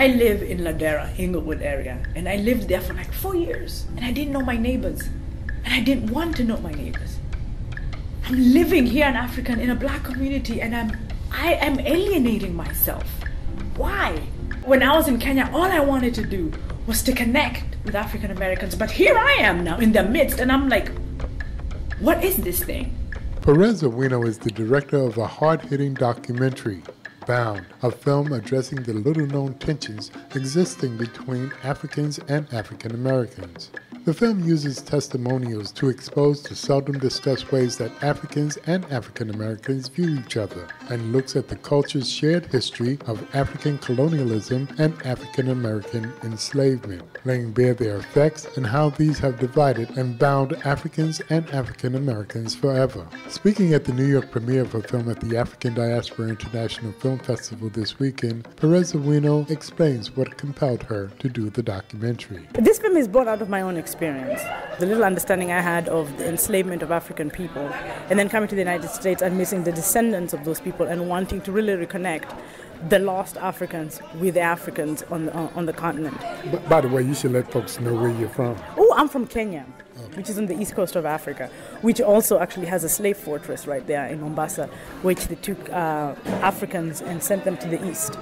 I live in Ladera, Inglewood area, and I lived there for like 4 years, and I didn't know my neighbors, and I didn't want to know my neighbors. I'm living here in Africa in a black community, and I am alienating myself. Why? When I was in Kenya, all I wanted to do was to connect with African Americans, but here I am now in their midst, and I'm like, what is this thing? Perez Owino is the director of a hard-hitting documentary, Bound, a film addressing the little-known tensions existing between Africans and African Americans. The film uses testimonials to expose the seldom discussed ways that Africans and African Americans view each other, and looks at the culture's shared history of African colonialism and African American enslavement, laying bare their effects and how these have divided and bound Africans and African Americans forever. Speaking at the New York premiere of her film at the African Diaspora International Film Festival this weekend, Perez Owino explains what compelled her to do the documentary. This film is born out of my own experience, the little understanding I had of the enslavement of African people, and then coming to the United States and missing the descendants of those people and wanting to really reconnect the lost Africans with the Africans on the continent. By the way, you should let folks know where you're from. Oh, I'm from Kenya, which is on the east coast of Africa, which also actually has a slave fortress right there in Mombasa, which they took Africans and sent them to the east.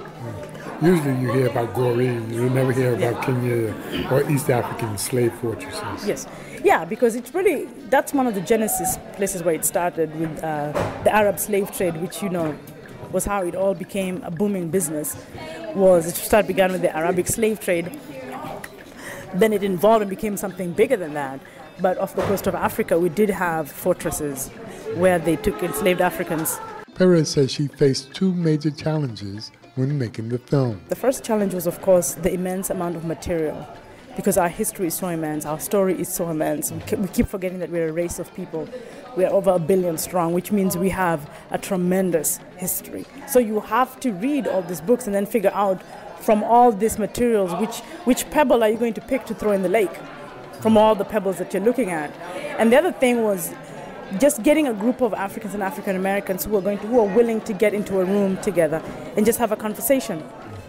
Usually you hear about Goree, you never hear about Kenya or East African slave fortresses. Yes. Yeah, because it's really, that's one of the genesis places where it started with the Arab slave trade, which, was how it all became a booming business. It began with the Arabic slave trade. Then it evolved and became something bigger than that. But off the coast of Africa, we did have fortresses where they took enslaved Africans. Perez says she faced two major challenges when making the film. The first challenge was, of course, the immense amount of material, because our history is so immense, our story is so immense. We keep forgetting that we're a race of people. We are over 1 billion strong, which means we have a tremendous history. So you have to read all these books and then figure out from all these materials which pebble are you going to pick to throw in the lake from all the pebbles that you're looking at. And the other thing was just getting a group of Africans and African Americans who are willing to get into a room together and just have a conversation.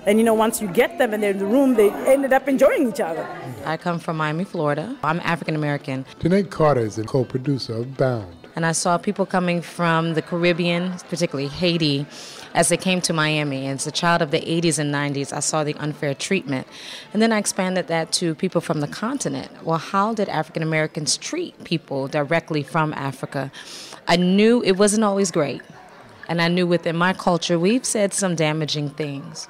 And once you get them and they're in the room, they ended up enjoying each other. I come from Miami, Florida. I'm African American. Danae Carter is the co-producer of Bound. And I saw people coming from the Caribbean, particularly Haiti, as they came to Miami. As a child of the 80s and 90s, I saw the unfair treatment. And then I expanded that to people from the continent. Well, how did African Americans treat people directly from Africa? I knew it wasn't always great. And I knew within my culture, we've said some damaging things.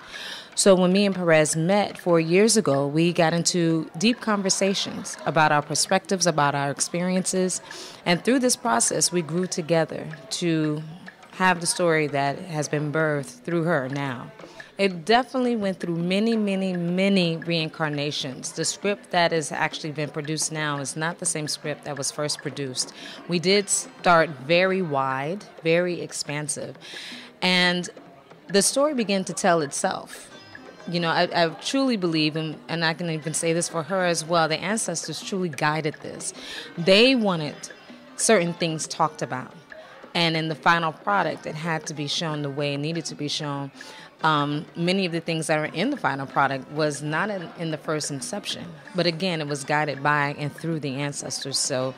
So when me and Perez met 4 years ago, we got into deep conversations about our perspectives, about our experiences. And through this process, we grew together to have the story that has been birthed through her now. It definitely went through many, many, many reincarnations. The script that has actually been produced now is not the same script that was first produced. We did start very wide, very expansive. And the story began to tell itself. I truly believe, and I can even say this for her as well, the ancestors truly guided this. They wanted certain things talked about. And in the final product, it had to be shown the way it needed to be shown. Many of the things that are in the final product was not in the first inception. But again, it was guided by and through the ancestors. So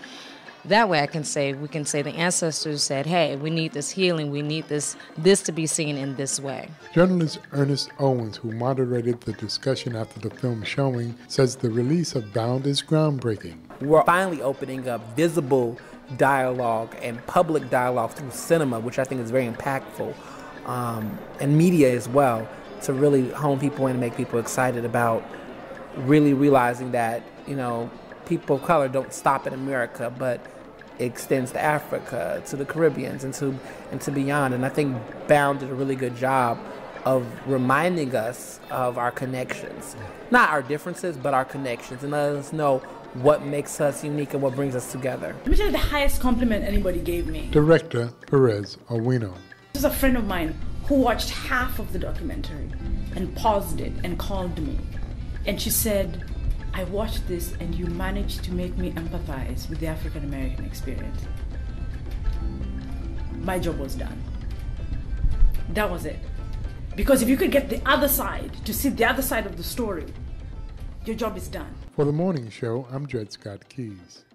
that way we can say the ancestors said, hey, we need this healing, we need this to be seen in this way. Journalist Ernest Owens, who moderated the discussion after the film showing, says the release of Bound is groundbreaking. We're finally opening up visible dialogue and public dialogue through cinema, which I think is very impactful, and media as well, to really hone people in and make people excited about really realizing that, people of color don't stop in America, but it extends to Africa, to the Caribbeans, and to beyond. And I think Bound did a really good job of reminding us of our connections. Not our differences, but our connections, and let us know what makes us unique and what brings us together. Let me tell you the highest compliment anybody gave me. Director Perez Owino. This is a friend of mine who watched half of the documentary and paused it and called me. And she said, I watched this and you managed to make me empathize with the African American experience. My job was done. That was it. Because if you could get the other side, to see the other side of the story, your job is done. For the morning show, I'm Dred Scott Keys.